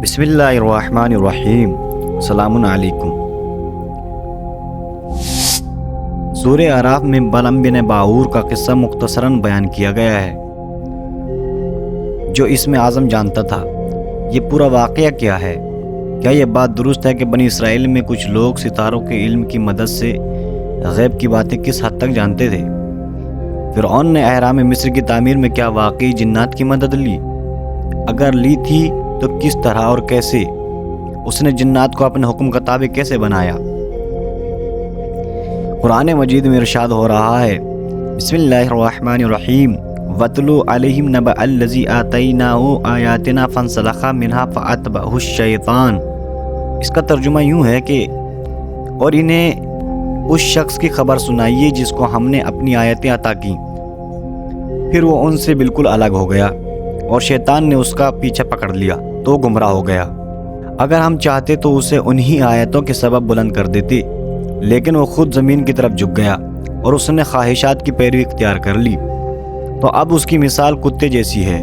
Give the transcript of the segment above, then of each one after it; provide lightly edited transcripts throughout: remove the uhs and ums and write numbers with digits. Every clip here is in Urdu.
بسم اللہ الرحمن الرحیم۔ السلام علیکم۔ سورہ اعراف میں بلعم بن باعور کا قصہ مختصراً بیان کیا گیا ہے۔ جو اسم اعظم جانتا تھا یہ پورا واقعہ کیا ہے؟ کیا یہ بات درست ہے کہ بنی اسرائیل میں کچھ لوگ ستاروں کے علم کی مدد سے غیب کی باتیں کس حد تک جانتے تھے؟ فرعون نے اہرام مصر کی تعمیر میں کیا واقعی جنات کی مدد لی؟ اگر لی تھی تو کس طرح اور کیسے؟ اس نے جنات کو اپنے حکم کا تابع کیسے بنایا؟ قرآن مجید میں ارشاد ہو رہا ہے، بسم اللہ الرحمن الرحیم، وَاتْلُ عَلَيْهِمْ نَبَأَ الَّذِي آتَيْنَاهُ آیَاتِنَا فَانْسَلَخَ مِنْهَا فَأَتْبَعَهُ الشَّیطَانُ۔ اس کا ترجمہ یوں ہے کہ اور انہیں اس شخص کی خبر سنائیے جس کو ہم نے اپنی آیتیں عطا کیں، پھر وہ ان سے بالکل الگ ہو گیا اور شیطان نے اس کا پیچھا پکڑ لیا تو گمراہ ہو گیا۔ اگر ہم چاہتے تو اسے انہی آیتوں کے سبب بلند کر دیتے، لیکن وہ خود زمین کی طرف جھک گیا اور اس نے خواہشات کی پیروی اختیار کر لی، تو اب اس کی مثال کتے جیسی ہے۔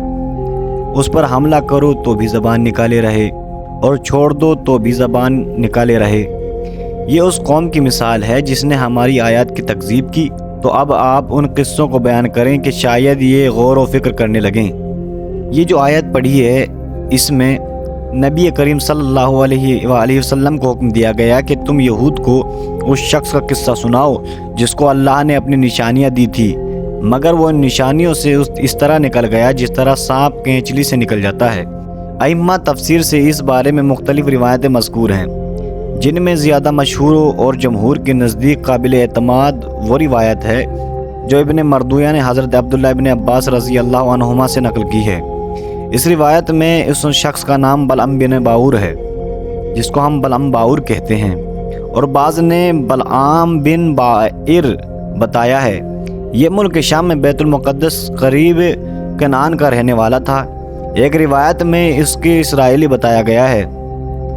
اس پر حملہ کرو تو بھی زبان نکالے رہے اور چھوڑ دو تو بھی زبان نکالے رہے۔ یہ اس قوم کی مثال ہے جس نے ہماری آیات کی تکذیب کی۔ تو اب آپ ان قصوں کو بیان کریں کہ شاید یہ غور و فکر کرنے لگیں۔ یہ جو آیت پڑھی ہے اس میں نبی کریم صلی اللہ علیہ وآلہ وسلم کو حکم دیا گیا کہ تم یہود کو اس شخص کا قصہ سناؤ جس کو اللہ نے اپنی نشانیاں دی تھی، مگر وہ ان نشانیوں سے اس طرح نکل گیا جس طرح سانپ کینچلی سے نکل جاتا ہے۔ ائمہ تفسیر سے اس بارے میں مختلف روایتیں مذکور ہیں، جن میں زیادہ مشہور اور جمہور کے نزدیک قابل اعتماد وہ روایت ہے جو ابن مردویہ نے حضرت عبداللہ ابن عباس رضی اللہ عنہما سے نقل کی ہے۔ اس روایت میں اس شخص کا نام بلعم بن باعور ہے جس کو ہم بلعم باعور کہتے ہیں، اور بعض نے بلعام بن باعر بتایا ہے۔ یہ ملک شام میں بیت المقدس قریب کنعان کا رہنے والا تھا۔ ایک روایت میں اس کے اسرائیلی بتایا گیا ہے۔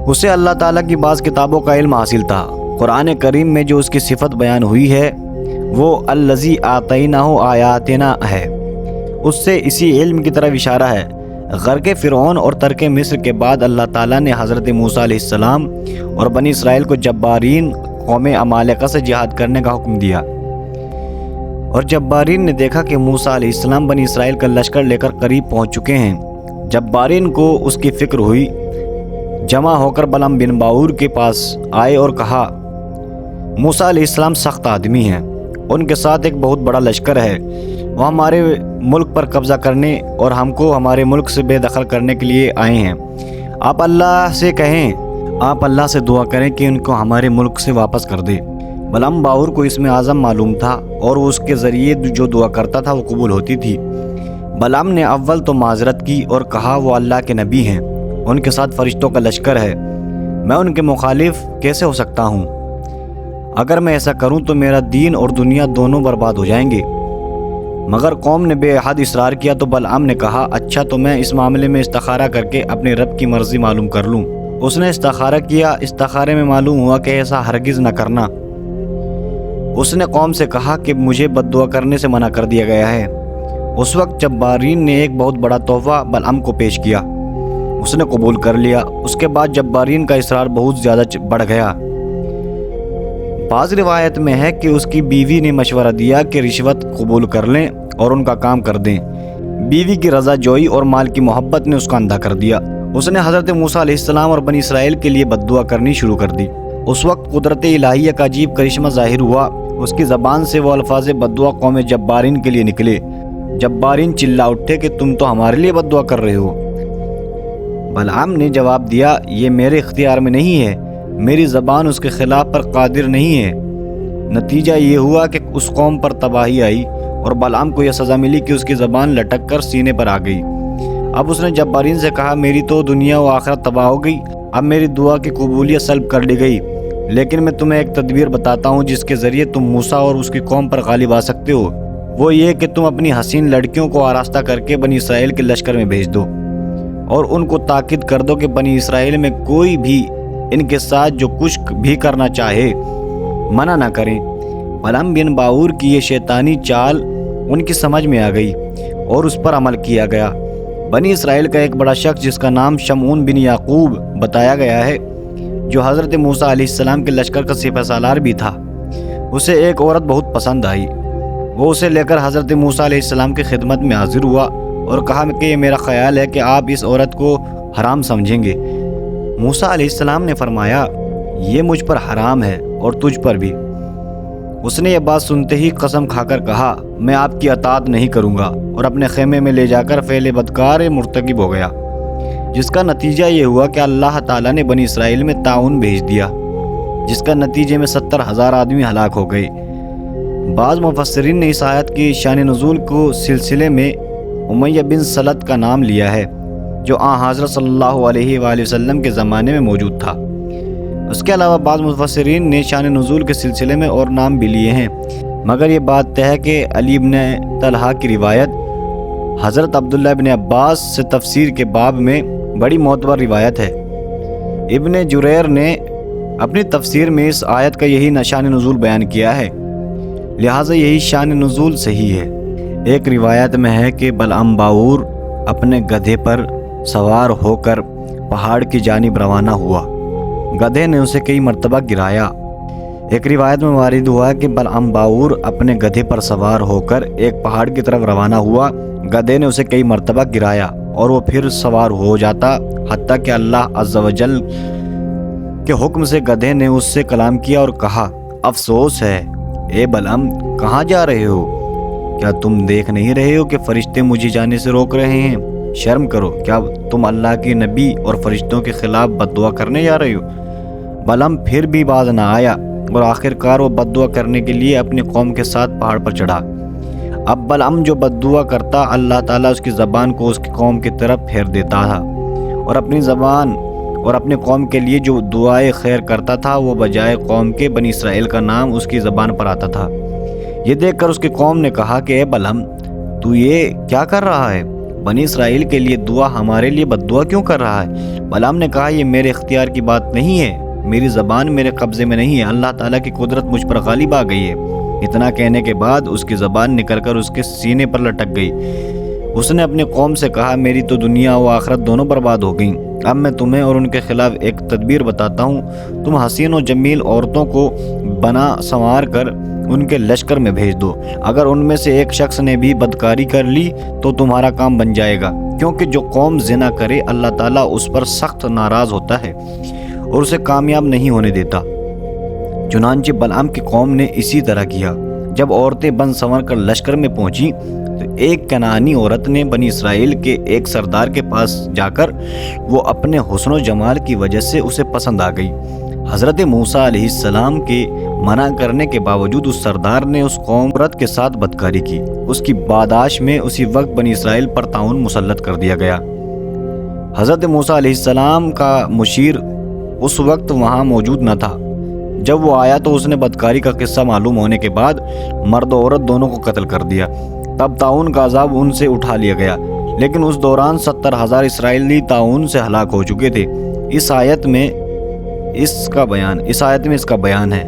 اسے اللہ تعالیٰ کی بعض کتابوں کا علم حاصل تھا۔ قرآن کریم میں جو اس کی صفت بیان ہوئی ہے وہ الذی آتیناہ آیاتنا ہے۔ اس سے اسی علم کی طرف اشارہ ہے۔ غرق فرعون اور ترک مصر کے بعد اللہ تعالیٰ نے حضرت موسیٰ علیہ السلام اور بنی اسرائیل کو جبارین قوم عمالقہ سے جہاد کرنے کا حکم دیا، اور جبارین نے دیکھا کہ موسیٰ علیہ السلام بنی اسرائیل کا لشکر لے کر قریب پہنچ چکے ہیں۔ جبارین کو اس کی فکر ہوئی، جمع ہو کر بلعم بن باعور کے پاس آئے اور کہا، موسیٰ علیہ السلام سخت آدمی ہیں، ان کے ساتھ ایک بہت بڑا لشکر ہے، وہ ہمارے ملک پر قبضہ کرنے اور ہم کو ہمارے ملک سے بے دخل کرنے کے لیے آئے ہیں۔ آپ اللہ سے دعا کریں کہ ان کو ہمارے ملک سے واپس کر دے۔ بلعم باعور کو اسم اعظم معلوم تھا اور اس کے ذریعے جو دعا کرتا تھا وہ قبول ہوتی تھی۔ بلعم نے اول تو معذرت کی اور کہا وہ اللہ کے نبی ہیں، ان کے ساتھ فرشتوں کا لشکر ہے، میں ان کے مخالف کیسے ہو سکتا ہوں؟ اگر میں ایسا کروں تو میرا دین اور دنیا دونوں برباد ہو جائیں گے۔ مگر قوم نے بے حد اصرار کیا تو بلعم نے کہا، اچھا تو میں اس معاملے میں استخارہ کر کے اپنے رب کی مرضی معلوم کر لوں۔ اس نے استخارہ کیا، استخارے میں معلوم ہوا کہ ایسا ہرگز نہ کرنا۔ اس نے قوم سے کہا کہ مجھے بد دعا کرنے سے منع کر دیا گیا ہے۔ اس وقت جبارین نے ایک بہت بڑا تحفہ بلعم کو پیش کیا، اس نے قبول کر لیا۔ اس کے بعد جبارین کا اصرار بہت زیادہ بڑھ گیا۔ بعض روایت میں ہے کہ اس کی بیوی نے مشورہ دیا کہ رشوت قبول کر لیں اور ان کا کام کر دیں۔ بیوی کی رضا جوئی اور مال کی محبت نے اس کو اندھا کر دیا۔ اس نے حضرت موسیٰ علیہ السلام اور بنی اسرائیل کے لیے بد دعا کرنی شروع کر دی۔ اس وقت قدرت الہیہ کا عجیب کرشمہ ظاہر ہوا، اس کی زبان سے وہ الفاظ بد دعا قوم جبارین کے لیے نکلے۔ جبارین چلا اٹھے کہ تم تو ہمارے لیے بد دعا کر رہے ہو۔ بلعم نے جواب دیا، یہ میرے اختیار میں نہیں ہے، میری زبان اس کے خلاف پر قادر نہیں ہے۔ نتیجہ یہ ہوا کہ اس قوم پر تباہی آئی اور بلعم کو یہ سزا ملی کہ اس کی زبان لٹک کر سینے پر آ گئی۔ اب اس نے جبارین سے کہا، میری تو دنیا و آخرت تباہ ہو گئی، اب میری دعا کی قبولیت سلب کر لی گئی، لیکن میں تمہیں ایک تدبیر بتاتا ہوں جس کے ذریعے تم موسیٰ اور اس کی قوم پر غالب آ سکتے ہو۔ وہ یہ کہ تم اپنی حسین لڑکیوں کو آراستہ کر کے بنی اسرائیل کے لشکر میں بھیج دو اور ان کو تاکید کر دو کہ بنی اسرائیل میں کوئی بھی ان کے ساتھ جو کچھ بھی کرنا چاہے منع نہ کریں۔ بلعم بن باعور کی یہ شیطانی چال ان کی سمجھ میں آ گئی اور اس پر عمل کیا گیا۔ بنی اسرائیل کا ایک بڑا شخص جس کا نام شمعون بن یعقوب بتایا گیا ہے، جو حضرت موسیٰ علیہ السلام کے لشکر کا سپہ سالار بھی تھا، اسے ایک عورت بہت پسند آئی۔ وہ اسے لے کر حضرت موسیٰ علیہ السلام کی خدمت میں حاضر ہوا اور کہا کہ یہ میرا خیال ہے کہ آپ اس عورت کو حرام سمجھیں گے۔ موسیٰ علیہ السلام نے فرمایا، یہ مجھ پر حرام ہے اور تجھ پر بھی۔ اس نے یہ بات سنتے ہی قسم کھا کر کہا، میں آپ کی اطاعت نہیں کروں گا، اور اپنے خیمے میں لے جا کر فعل بدکار مرتکب ہو گیا، جس کا نتیجہ یہ ہوا کہ اللہ تعالیٰ نے بنی اسرائیل میں طاعون بھیج دیا، جس کا نتیجے میں 70,000 آدمی ہلاک ہو گئے۔ بعض مفسرین نے اس آیت کی شان نزول کو سلسلے میں امیہ بن سلط کا نام لیا ہے، جو حضرت صلی اللہ علیہ وآلہ وسلم کے زمانے میں موجود تھا۔ اس کے علاوہ بعض مفسرین نے شان نزول کے سلسلے میں اور نام بھی لیے ہیں، مگر یہ بات طے ہے کہ علی بن طلحہ کی روایت حضرت عبداللہ بن عباس سے تفسیر کے باب میں بڑی معتبر روایت ہے۔ ابن جریر نے اپنی تفسیر میں اس آیت کا یہی شان نزول بیان کیا ہے، لہٰذا یہی شان نزول صحیح ہے۔ ایک روایت میں ہے کہ بلعام باور اپنے گدھے پر سوار ہو کر پہاڑ کی جانب روانہ ہوا، گدھے نے اسے کئی مرتبہ گرایا۔ ایک روایت میں وارد ہوا کہ بلعام باور اپنے گدھے پر سوار ہو کر ایک پہاڑ کی طرف روانہ ہوا، گدھے نے اسے کئی مرتبہ گرایا اور وہ پھر سوار ہو جاتا، حتیٰ کہ اللہ عز و جل کے حکم سے گدھے نے اس سے کلام کیا اور کہا، افسوس ہے اے بلعام، کہاں جا رہے ہو؟ کیا تم دیکھ نہیں رہے ہو کہ فرشتے مجھے جانے سے روک رہے ہیں؟ شرم کرو، کیا تم اللہ کے نبی اور فرشتوں کے خلاف بد دعا کرنے جا رہے ہو؟ بلعام پھر بھی باز نہ آیا اور آخر کار وہ بد دعا کرنے کے لیے اپنی قوم کے ساتھ پہاڑ پر چڑھا۔ اب بلعام جو بد دعا کرتا، اللہ تعالیٰ اس کی زبان کو اس کی قوم کی طرف پھیر دیتا تھا، اور اپنی زبان اور اپنے قوم کے لیے جو دعائے خیر کرتا تھا، وہ بجائے قوم کے بنی اسرائیل کا نام اس کی زبان پر آتا تھا۔ یہ دیکھ کر اس کی قوم نے کہا کہ اے بلعام، تو یہ کیا کر رہا ہے؟ بنی اسرائیل کے لیے دعا ہمارے لیے بد دعا کیوں کر رہا ہے؟ بلعام نے کہا، یہ میرے اختیار کی بات نہیں ہے، میری زبان میرے قبضے میں نہیں ہے، اللہ تعالیٰ کی قدرت مجھ پر غالب آ گئی ہے۔ اتنا کہنے کے بعد اس کی زبان نکل کر اس کے سینے پر لٹک گئی۔ اس نے اپنی قوم سے کہا، میری تو دنیا و آخرت دونوں برباد ہو گئیں۔ اب میں تمہیں اور ان کے خلاف ایک تدبیر بتاتا ہوں، تم حسین و جمیل عورتوں کو بنا سنوار کر ان کے لشکر میں بھیج دو، اگر ان میں سے ایک شخص نے بھی بدکاری کر لی تو تمہارا کام بن جائے گا، کیونکہ جو قوم زنا کرے اللہ تعالیٰ اس پر سخت ناراض ہوتا ہے اور اسے کامیاب نہیں ہونے دیتا۔ چنانچہ بلعام کی قوم نے اسی طرح کیا۔ جب عورتیں بن سنور کر لشکر میں پہنچی تو ایک کنعانی عورت نے بنی اسرائیل کے ایک سردار کے پاس جا کر وہ اپنے حسن و جمال کی وجہ سے اسے پسند آ گئی۔ حضرت موسیٰ علیہ السلام کے منع کرنے کے باوجود اس سردار نے اس قوم عورت کے ساتھ بدکاری کی۔ اس کی پاداش میں اسی وقت بنی اسرائیل پر طاعون مسلط کر دیا گیا۔ حضرت موسیٰ علیہ السلام کا مشیر اس وقت وہاں موجود نہ تھا۔ جب وہ آیا تو اس نے بدکاری کا قصہ معلوم ہونے کے بعد مرد و عورت دونوں کو قتل کر دیا۔ تب طاعون کا عذاب ان سے اٹھا لیا گیا، لیکن اس دوران 70,000 اسرائیلی طاعون سے ہلاک ہو چکے تھے۔ اس آیت میں اس کا بیان ہے۔